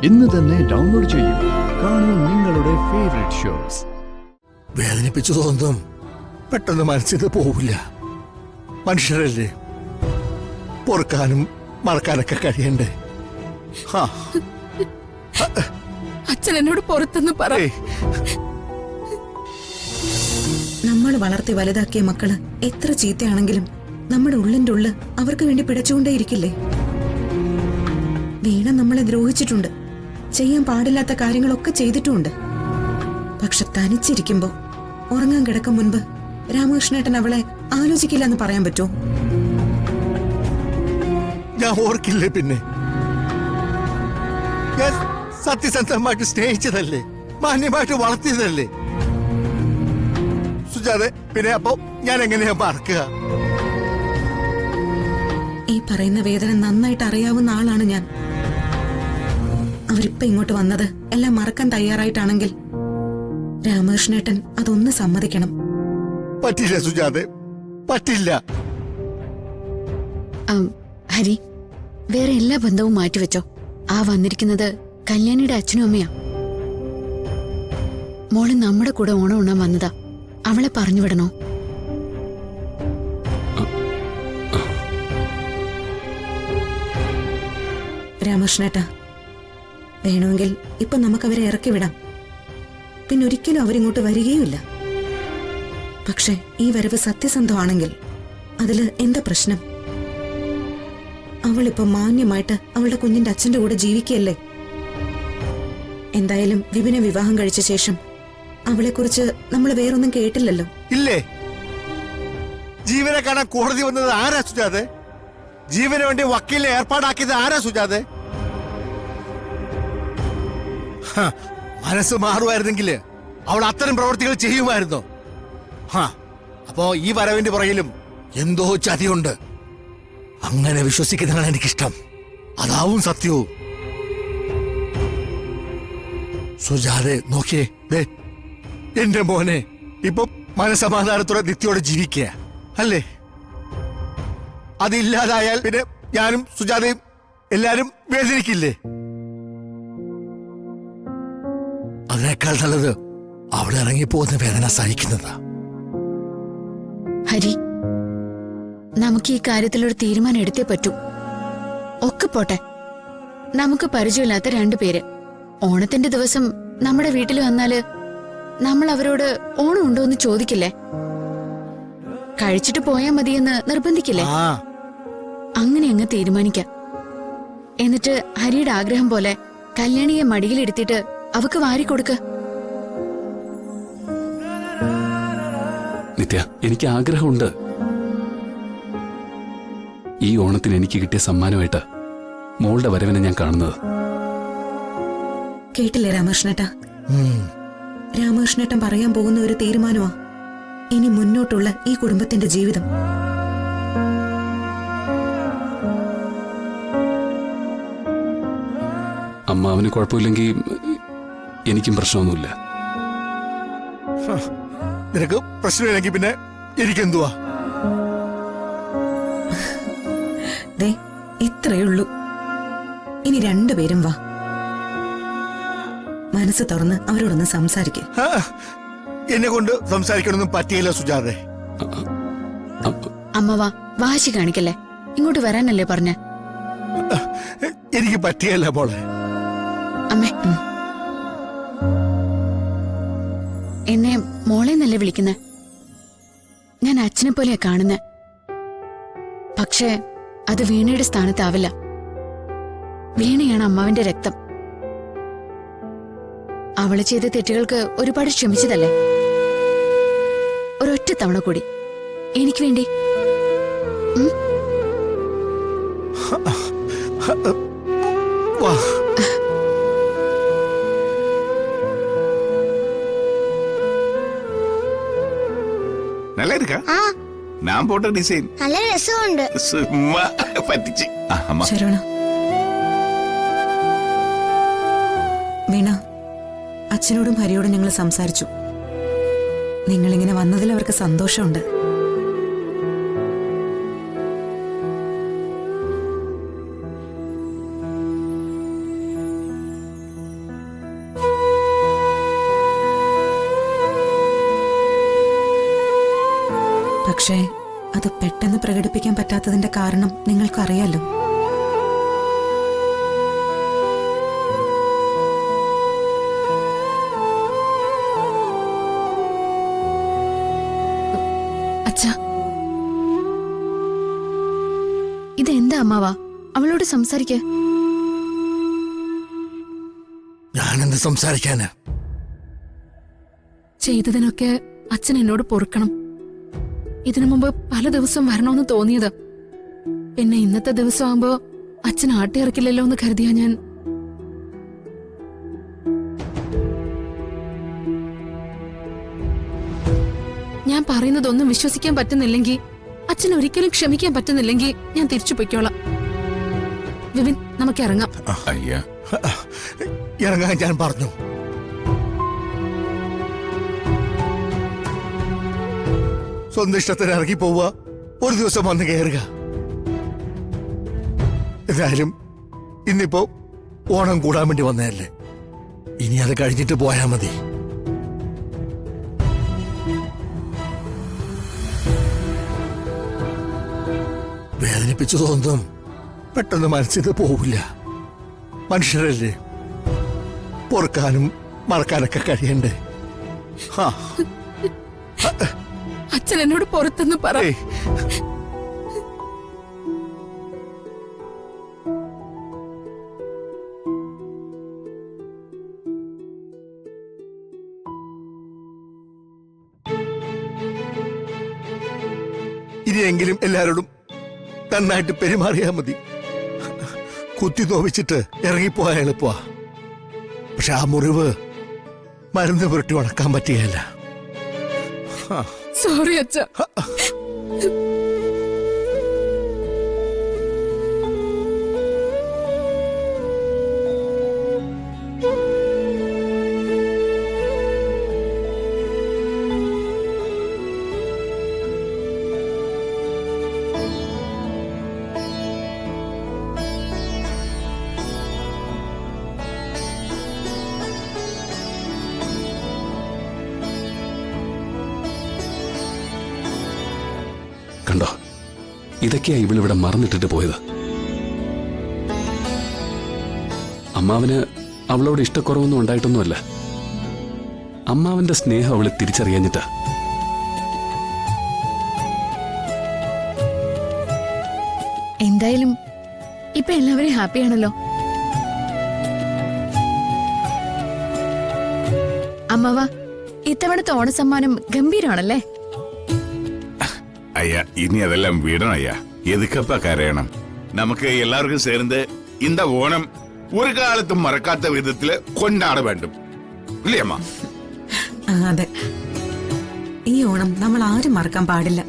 ഇന്ന് തന്നെ ഡൗൺലോഡ് ചെയ്യൂ. കാണൂ നിങ്ങളുടെ ഫേവറേറ്റ് ഷോസ്. വേദനിപ്പിച്ചു തോന്നും പെട്ടെന്ന് മനസ്സിൽ പോവില്ല. മനുഷ്യരല്ലേ, പൊറുക്കാനും മറക്കാനൊക്കെ കഴിയണ്ടേ? അച്ഛൻ എന്നോട് പുറത്തെന്ന് പറ. നമ്മൾ വളർത്തി വലുതാക്കിയ മക്കള് എത്ര ചീത്തയാണെങ്കിലും നമ്മുടെ ഉള്ളിന്റെ ഉള്ളിൽ അവർക്ക് വേണ്ടി പിടച്ചുകൊണ്ടേയിരിക്കില്ലേ? വീണ നമ്മളെ ദ്രോഹിച്ചിട്ടുണ്ട്, ചെയ്യാൻ പാടില്ലാത്ത കാര്യങ്ങളൊക്കെ ചെയ്തിട്ടുമുണ്ട്. പക്ഷെ തനിച്ചിരിക്കുമ്പോ ഉറങ്ങാൻ കിടക്കും മുൻപ് രാമകൃഷ്ണേട്ടൻ അവളെ ആലോചിക്കില്ല എന്ന് പറയാൻ പറ്റുമോ? ഞാൻ ഓർക്കില്ലേ പിന്നെ? ഞാൻ സത്യസന്ധമായിട്ട് സ്നേഹിച്ചതല്ലേ, മാന്യമായിട്ട് വളർത്തിയതല്ലേ സുജാതെ. പിന്നെ അപ്പോ ഞാൻ എങ്ങനെയാ മറക്കുക? ഈ പറയുന്ന വേദന നന്നായിട്ട് അറിയാവുന്ന ആളാണ് ഞാൻ. അവരിപ്പ ഇങ്ങോട്ട് വന്നത് എല്ലാം മറക്കാൻ തയ്യാറായിട്ടാണെങ്കിൽ രാമകൃഷ്ണേട്ടൻ അതൊന്ന് സമ്മതിക്കണം. പറ്റില്ല സുജാതെ, പറ്റില്ല. ഹരി, വേറെ എല്ലാ ബന്ധവും മാറ്റിവെച്ചോ. ആ വന്നിരിക്കുന്നത് കല്യാണിയുടെ അച്ഛനും അമ്മയാ. മോള് നമ്മുടെ കൂടെ ഓണം ഉണ്ണാൻ വന്നതാ. അവളെ പറഞ്ഞു വിടണോ? രാമകൃഷ്ണേട്ടാ, വേണമെങ്കിൽ ഇപ്പൊ നമുക്കവരെ ഇറക്കി വിടാം. പിന്നെ ഒരിക്കലും അവരിങ്ങോട്ട് വരികയുമില്ല. പക്ഷെ ഈ വരവ് സത്യസന്ധമാണെങ്കിൽ അതില് എന്താ പ്രശ്നം? അവളിപ്പോ മാന്യമായിട്ട് അവളുടെ കുഞ്ഞിന്റെ അച്ഛന്റെ കൂടെ ജീവിക്കുകയല്ലേ. എന്തായാലും വിപിനെ വിവാഹം കഴിച്ച ശേഷം അവളെക്കുറിച്ച് നമ്മൾ വേറൊന്നും കേട്ടില്ലല്ലോ. ഇല്ലേ? ജീവനെ കാണാൻ കോടതി വന്നത് ആരാ സുജാതെ? ജീവന് വേണ്ടി വക്കീലിനെ ഏർപ്പാടാക്കിയത് ആരാ സുജാതെ? മനസ്സ് മാറുമായിരുന്നെങ്കിൽ അവൾ അത്തരം പ്രവൃത്തികൾ ചെയ്യുമായിരുന്നോ? അപ്പോ ഈ വരവിന്റെ പുറകിലും എന്തോ ചതിയുണ്ട്. അങ്ങനെ വിശ്വസിക്കുന്നതാണ് എനിക്കിഷ്ടം. അതാവും സത്യവും. സുജാതെ നോക്കിയേ, എന്റെ മോനെ ഇപ്പൊ മനസമാധാനത്തോടെ നിത്യോടെ ജീവിക്കുക അല്ലേ? അതില്ലാതായാൽ പിന്നെ ഞാനും സുജാതയും എല്ലാരും വേദനിക്കില്ലേ? അതിനേക്കാൾ നല്ലത് അവിടെ ഇറങ്ങിപ്പോകുന്ന വേദന സഹിക്കുന്നതാ. ഹരി, നമുക്ക് ഈ കാര്യത്തിൽ ഒരു തീരുമാനം എടുത്തേ പറ്റൂ. ഒക്കെ പോട്ടെ, നമുക്ക് പരിചയമില്ലാത്ത രണ്ടുപേര് ഓണത്തിന്റെ ദിവസം നമ്മുടെ വീട്ടിൽ വന്നാല് നമ്മൾ അവരോട് ഓണം ഉണ്ടോ എന്ന് ചോദിക്കില്ലേ? കഴിച്ചിട്ട് പോയാ മതിയെന്ന് നിർബന്ധിക്കില്ലേ? അങ്ങനെ അങ്ങ് തീരുമാനിക്കാം. എന്നിട്ട് ഹരിയുടെ ആഗ്രഹം പോലെ കല്യാണിയെ മടിയിലെടുത്തിട്ട് അവക്ക് വാരിക്കൊടുക്ക. നിത്യ, എനിക്ക് ആഗ്രഹമുണ്ട്. ഈ ഓണത്തിന് എനിക്ക് കിട്ടിയ സമ്മാനമായിട്ട് മോളുടെ വരവിനെ ഞാൻ കാണുന്നത്. കേട്ടില്ലേ രാമകൃഷ്ണേട്ടാ? രാമകൃഷ്ണേട്ടൻ പറയാൻ പോകുന്ന ഒരു തീരുമാനമാ ഇനി മുന്നോട്ടുള്ള ഈ കുടുംബത്തിന്റെ ജീവിതം. അമ്മ അവന് കുഴപ്പമില്ലെങ്കിൽ എനിക്കും പ്രശ്നമൊന്നുമില്ല. നിനക്ക് പ്രശ്നമില്ലെങ്കിൽ പിന്നെ എനിക്കെന്തുവാ? ഇത്രയുള്ളൂ. ഇനി രണ്ടുപേരും വാ, മനസ്സ് തുറന്ന് അവരോടൊന്ന് സംസാരിക്കും. എന്നെ കൊണ്ട് സംസാരിക്കണമെന്നും പറ്റിയില്ല സുജാതെ. അമ്മ വാ, വാശി കാണിക്കല്ലേ. ഇങ്ങോട്ട് വരാനല്ലേ പറഞ്ഞ? എനിക്ക് പറ്റിയല്ല മോളെ. അമ്മേ, എന്നെ മോളെ എന്നല്ലേ വിളിക്കുന്നെ? ഞാൻ അച്ഛനെ പോലെയാ കാണുന്നെ. പക്ഷേ അത് വീണയുടെ സ്ഥാനത്താവില്ല. വീണയാണ് അമ്മാവിന്റെ രക്തം. അവള് ചെയ്ത തെറ്റുകൾക്ക് ഒരുപാട് ക്ഷമിച്ചതല്ലേ? ഒരൊറ്റ തവണ കൂടി എനിക്ക് വേണ്ടി. நல்லா இருக்கா? நான் போட்ட டிசைன் நல்ல രസമുണ്ട്. சும்மா പറ്റിച്ച്. അമ്മ ശരവണ, വീണ, അച്ഛനോടും ഹരിയോടും ഞങ്ങൾ സംസാരിച്ചു. നിങ്ങളിങ്ങനെ വന്നതിൽ അവർക്ക് സന്തോഷമുണ്ട്. പക്ഷേ അത് പെട്ടെന്ന് പ്രകടിപ്പിക്കാൻ പറ്റാത്തതിന്റെ കാരണം നിങ്ങൾക്കറിയാലോ. അച്ഛാ, ഇതെന്താ അമ്മാവാ? അവളോട് സംസാരിക്ക. ഞാനെന്ത് സംസാരിക്കാന്? ചെയ്തതിനൊക്കെ അച്ഛൻ എന്നോട് പൊറുക്കണം. ഇതിനു മുമ്പ് പല ദിവസം വരണമെന്ന് തോന്നിയത്. പിന്നെ ഇന്നത്തെ ദിവസം ആകുമ്പോ അച്ഛൻ ആട്ടിയിറക്കില്ലല്ലോ എന്ന് കരുതിയാ ഞാൻ. ഞാൻ പറയുന്നതൊന്നും വിശ്വസിക്കാൻ പറ്റുന്നില്ലെങ്കിൽ, അച്ഛൻ ഒരിക്കലും ക്ഷമിക്കാൻ പറ്റുന്നില്ലെങ്കിൽ ഞാൻ തിരിച്ചു പൊയ്ക്കോളാം. വിപിൻ, നമുക്ക് ഇറങ്ങാം. അയ്യാ, ഇറങ്ങാൻ ഞാൻ പറഞ്ഞു. സ്വന്തം ഇഷ്ടത്തിന് ഇറങ്ങി പോവുക, ഒരു ദിവസം വന്ന് കയറുക. എന്തായാലും ഇന്നിപ്പോ ഓണം കൂടാൻ വേണ്ടി വന്നതല്ലേ, ഇനി അത് കഴിഞ്ഞിട്ട് പോയാ മതി. വേദനിപ്പിച്ചു തോന്നും പെട്ടെന്ന് മനസ്സിന് പോവില്ല. മനുഷ്യരല്ലേ, പൊറുക്കാനും മറക്കാനൊക്കെ കഴിയണ്ടേ. അച്ഛൻ എന്നോട് പുറത്തെന്ന് പറ. ഏയ്, ഇനിയെങ്കിലും എല്ലാവരോടും നന്നായിട്ട് പെരുമാറിയാ മതി. കുത്തി നോവിച്ചിട്ട് ഇറങ്ങിപ്പോയാ എളുപ്പമാ. പക്ഷെ ആ മുറിവ് മരുന്ന് പുരട്ടി ഉണക്കാൻ പറ്റുകയല്ല. സോറി അച്ഛ. കണ്ടോ, ഇതൊക്കെയാ ഇവളിവിടെ മറന്നിട്ടിട്ട് പോയത്. അമ്മാവന് അവളോട് ഇഷ്ടക്കുറവൊന്നും ഉണ്ടായിട്ടൊന്നുമല്ല. അമ്മാവന്റെ സ്നേഹം അവളെ തിരിച്ചറിയാഞ്ഞിട്ടാ. എന്തായാലും ഇപ്പൊ എല്ലാവരും ഹാപ്പിയാണല്ലോ. അമ്മാവ, ഇത്തവണത്തെ ഓണസമ്മാനം ഗംഭീരമാണല്ലേ? ஐயா, இனி அதெல்லாம் விடணும் ஐயா. எதுக்கப்பா கரையணும்? நமக்கு எல்லாருக்கும் சேர்ந்து இந்த ஓணம் ஒரு காலத்தும் மறக்காத விதத்துல கொண்டாட வேண்டும் இல்லையம்மா? അതെ, ഈ ഓണം നമ്മൾ ആരും മറക്കാൻ പാടില്ല.